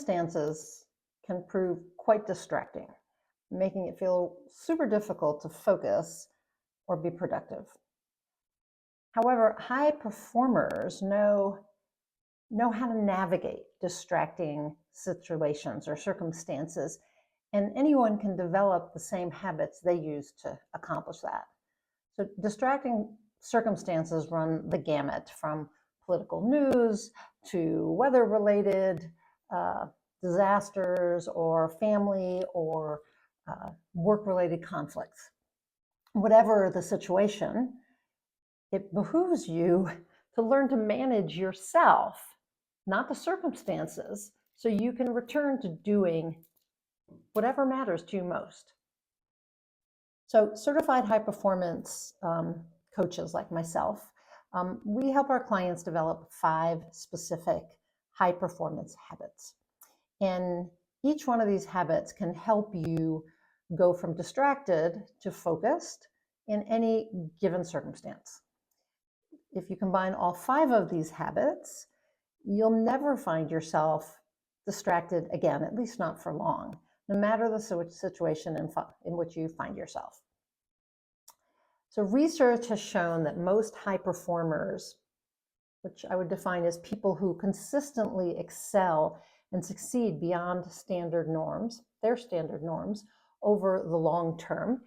circumstances can prove quite distracting, making it feel super difficult to focus or be productive. However, high performers know how to navigate distracting situations or circumstances, and anyone can develop the same habits they use to accomplish that. So distracting circumstances run the gamut, from political news to weather-related disasters or family or work-related conflicts. Whatever the situation, it behooves you to learn to manage yourself, not the circumstances, so you can return to doing whatever matters to you most. So certified high performance coaches like myself, we help our clients develop 5 specific high performance habits. And each one of these habits can help you go from distracted to focused in any given circumstance. If you combine all 5 of these habits, you'll never find yourself distracted again, at least not for long, no matter the situation in which you find yourself. So research has shown that most high performers, which I would define as people who consistently excel and succeed beyond their standard norms over the long term,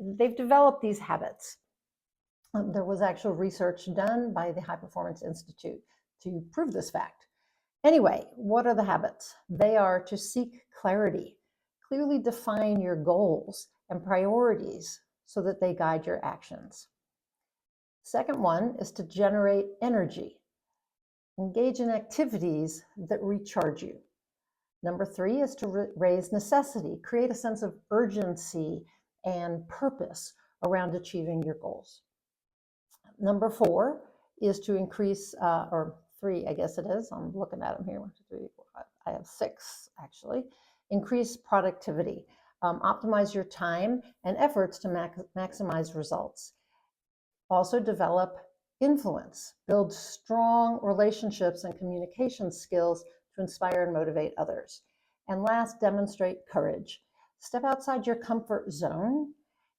they've developed these habits. There was actual research done by the High Performance Institute to prove this fact. Anyway, what are the habits? They are to seek clarity, clearly define your goals and priorities so that they guide your actions. Second one is to generate energy. Engage in activities that recharge you. Number 3 is to raise necessity, create a sense of urgency and purpose around achieving your goals. Number 4 is to increase, or 3, I guess it is. I'm looking at them here. 1, 2, 3, 4, 5. I have 6 actually. Increase productivity. Optimize your time and efforts to maximize results. Also develop influence. Build strong relationships and communication skills to inspire and motivate others. And last, demonstrate courage. Step outside your comfort zone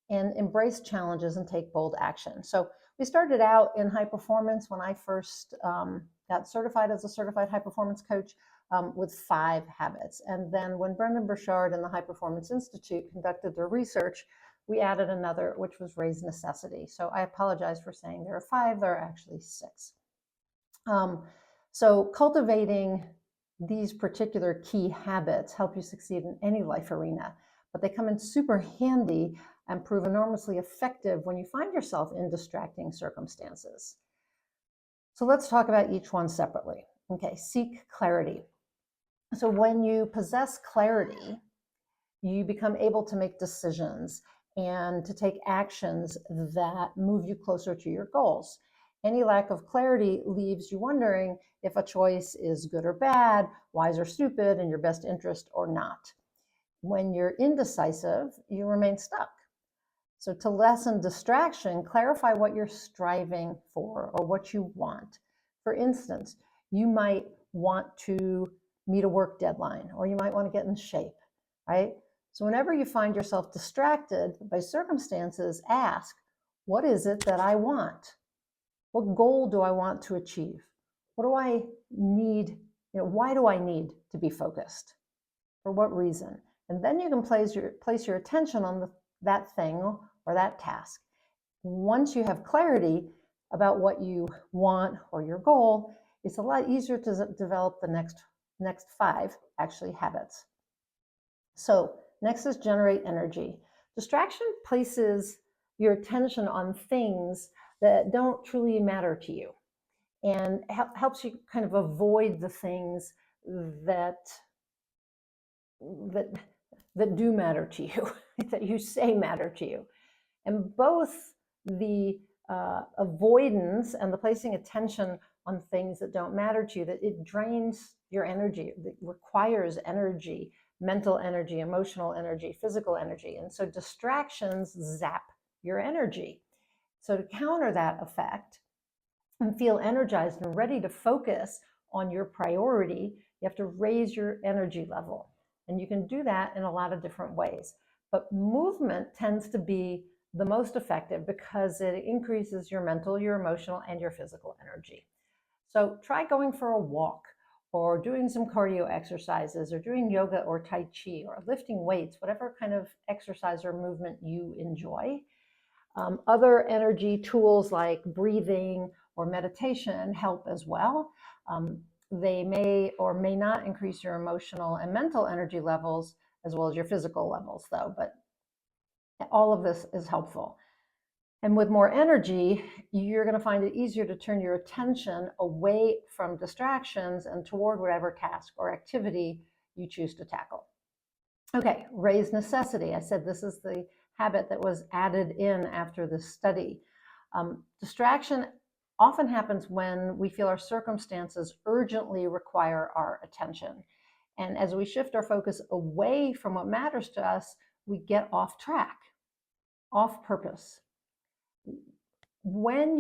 and embrace challenges and take bold action. So we started out in high performance when I first got certified as a certified high performance coach with 5 habits. And then when Brendan Burchard and the High Performance Institute conducted their research, we added another, which was raise necessity. So I apologize for saying there are 5, there are actually 6. So cultivating these particular key habits help you succeed in any life arena, but they come in super handy and prove enormously effective when you find yourself in distracting circumstances. So let's talk about each one separately. Okay, seek clarity. So when you possess clarity, you become able to make decisions and to take actions that move you closer to your goals. Any lack of clarity leaves you wondering if a choice is good or bad, wise or stupid, in your best interest or not. When you're indecisive, you remain stuck. So to lessen distraction, clarify what you're striving for or what you want. For instance, you might want to meet a work deadline, or you might want to get in shape, right? So whenever you find yourself distracted by circumstances, ask, what is it that I want? What goal do I want to achieve? What do I need? Why do I need to be focused? For what reason? And then you can place your attention on that thing or that task. Once you have clarity about what you want or your goal, it's a lot easier to develop the next 5 actually habits. So next is generate energy. Distraction places your attention on things that don't truly matter to you and helps you kind of avoid the things that do matter to you, that you say matter to you. And both the avoidance and the placing attention on things that don't matter to you, that it drains your energy, it requires energy, mental energy, emotional energy, physical energy. And so distractions zap your energy. So to counter that effect and feel energized and ready to focus on your priority, You have to raise your energy level. And you can do that in a lot of different ways. But movement tends to be the most effective because it increases your mental, your emotional, and your physical energy. So try going for a walk, or doing some cardio exercises, or doing yoga or Tai Chi, or lifting weights, whatever kind of exercise or movement you enjoy. Other energy tools like breathing or meditation help as well. They may or may not increase your emotional and mental energy levels as well as your physical levels, though, but all of this is helpful. And with more energy, you're going to find it easier to turn your attention away from distractions and toward whatever task or activity you choose to tackle. Okay, raise necessity. I said this is the habit that was added in after this study. Distraction often happens when we feel our circumstances urgently require our attention. And as we shift our focus away from what matters to us, we get off track, off purpose. When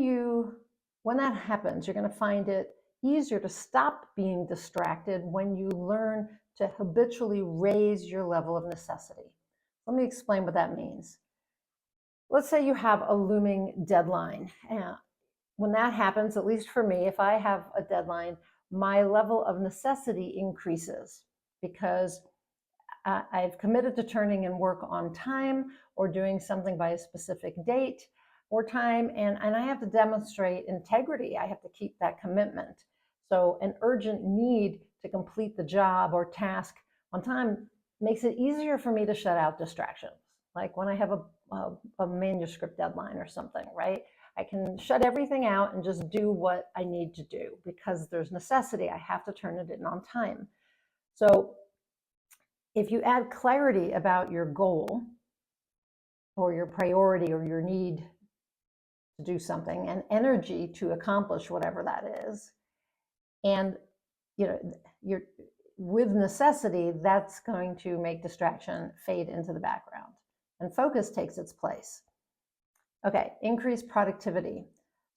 that happens, you're going to find it easier to stop being distracted when you learn to habitually raise your level of necessity. Let me explain what that means. Let's say you have a looming deadline. When that happens, at least for me, if I have a deadline, my level of necessity increases because I've committed to turning in work on time or doing something by a specific date or time, and I have to demonstrate integrity. I have to keep that commitment. So an urgent need to complete the job or task on time makes it easier for me to shut out distractions. Like when I have a manuscript deadline or something, right? I can shut everything out and just do what I need to do because there's necessity. I have to turn it in on time. So if you add clarity about your goal or your priority or your need to do something and energy to accomplish whatever that is, and you're with necessity, that's going to make distraction fade into the background and focus takes its place. Okay, increase productivity.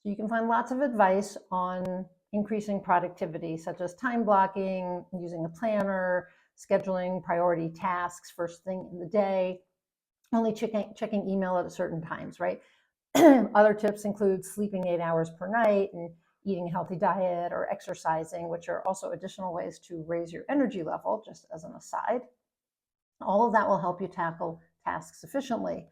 So you can find lots of advice on increasing productivity, such as time blocking, using a planner, scheduling priority tasks first thing in the day, only checking email at certain times, right? Other tips include sleeping 8 hours per night and eating a healthy diet or exercising, which are also additional ways to raise your energy level, just as an aside. All of that will help you tackle tasks efficiently.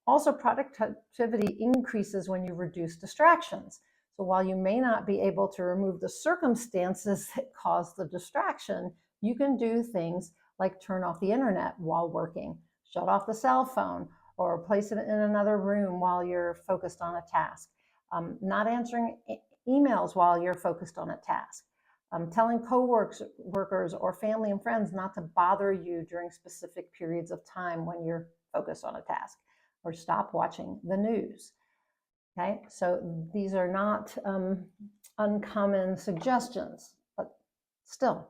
Also, productivity increases when you reduce distractions. So while you may not be able to remove the circumstances that cause the distraction, you can do things like turn off the internet while working, shut off the cell phone, or place it in another room while you're focused on a task. Not answering emails while you're focused on a task. Telling co-workers or family and friends not to bother you during specific periods of time when you're focused on a task, or stop watching the news. Okay, so these are not uncommon suggestions, but still,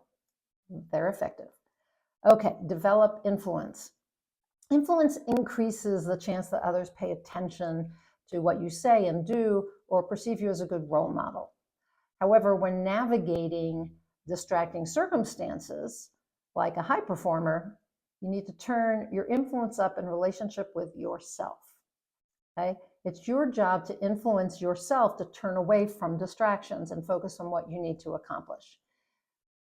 they're effective. Okay, develop influence. Influence increases the chance that others pay attention to what you say and do or perceive you as a good role model. However, when navigating distracting circumstances, like a high performer, you need to turn your influence up in relationship with yourself. Okay? It's your job to influence yourself to turn away from distractions and focus on what you need to accomplish.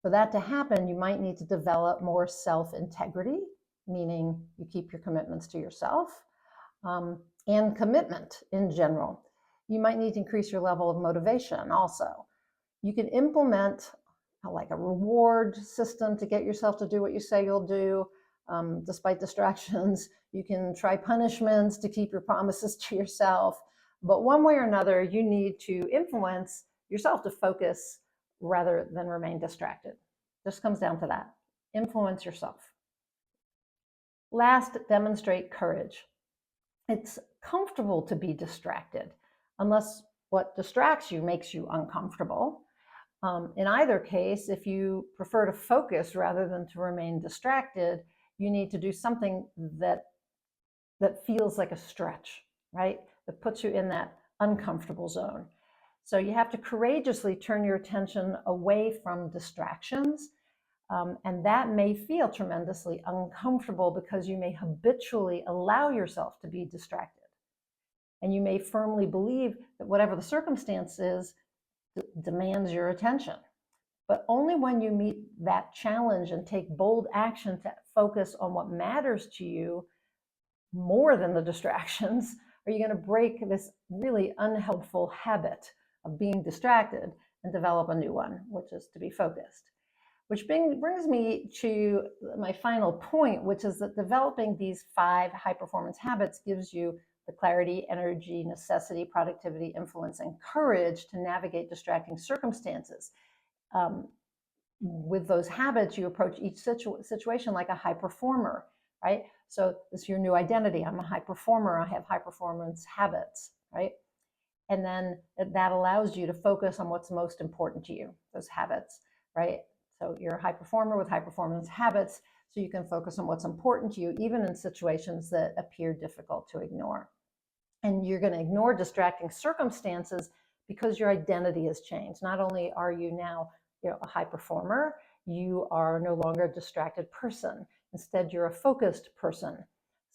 For that to happen, you might need to develop more self-integrity, meaning you keep your commitments to yourself, and commitment in general. You might need to increase your level of motivation also. You can implement like a reward system to get yourself to do what you say you'll do, despite distractions. You can try punishments to keep your promises to yourself. But one way or another, you need to influence yourself to focus rather than remain distracted. Just comes down to that. Influence yourself. Last, demonstrate courage. It's comfortable to be distracted, unless what distracts you makes you uncomfortable. In either case, if you prefer to focus rather than to remain distracted, you need to do something that feels like a stretch, right? That puts you in that uncomfortable zone. So you have to courageously turn your attention away from distractions And that may feel tremendously uncomfortable because you may habitually allow yourself to be distracted. And you may firmly believe that whatever the circumstance is, demands your attention. But only when you meet that challenge and take bold action to focus on what matters to you more than the distractions are you going to break this really unhelpful habit of being distracted and develop a new one, which is to be focused. Which brings me to my final point, which is that developing these 5 high-performance habits gives you the clarity, energy, necessity, productivity, influence, and courage to navigate distracting circumstances. With those habits, you approach each situation like a high performer, right? So this is your new identity. I'm a high performer. I have high performance habits, right? And then that allows you to focus on what's most important to you, those habits, right? So you're a high performer with high performance habits, so you can focus on what's important to you, even in situations that appear difficult to ignore. And you're going to ignore distracting circumstances because your identity has changed. Not only are you now a high performer, you are no longer a distracted person. Instead, you're a focused person,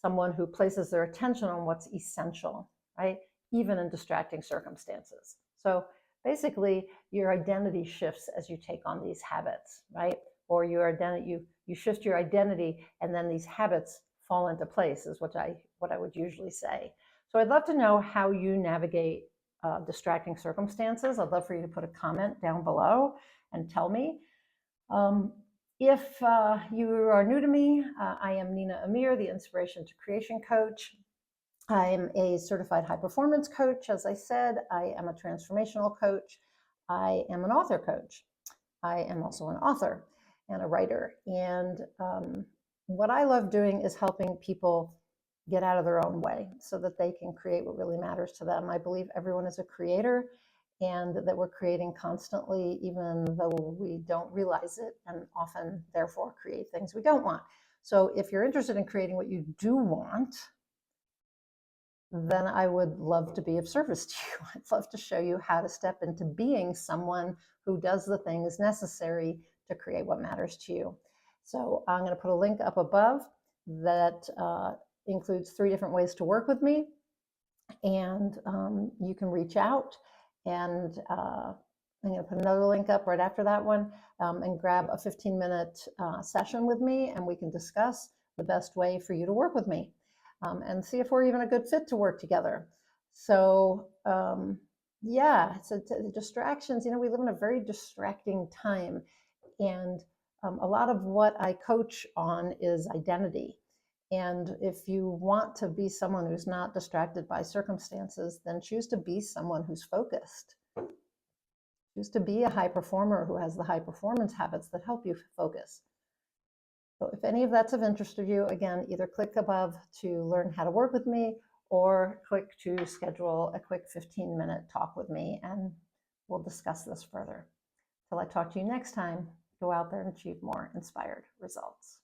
someone who places their attention on what's essential, right? Even in distracting circumstances. So basically, your identity shifts as you take on these habits, right? Or your identity, you shift your identity, and then these habits fall into place, is what I would usually say. So I'd love to know how you navigate distracting circumstances. I'd love for you to put a comment down below and tell me. If you are new to me, I am Nina Amir, the Inspiration to Creation Coach. I am a certified high performance coach. As I said, I am a transformational coach. I am an author coach. I am also an author and a writer. And what I love doing is helping people get out of their own way so that they can create what really matters to them. I believe everyone is a creator and that we're creating constantly, even though we don't realize it, and often therefore create things we don't want. So if you're interested in creating what you do want, then I would love to be of service to you. I'd love to show you how to step into being someone who does the things necessary to create what matters to you. So I'm going to put a link up above that includes 3 different ways to work with me. And you can reach out, and I'm going to put another link up right after that one, and grab a 15-minute session with me, and we can discuss the best way for you to work with me. And see if we're even a good fit to work together. So yeah, so distractions, we live in a very distracting time. And a lot of what I coach on is identity. And if you want to be someone who's not distracted by circumstances, then choose to be someone who's focused. Choose to be a high performer who has the high performance habits that help you focus. So if any of that's of interest to you, again, either click above to learn how to work with me, or click to schedule a quick 15-minute talk with me, and we'll discuss this further. Till I talk to you next time, go out there and achieve more inspired results.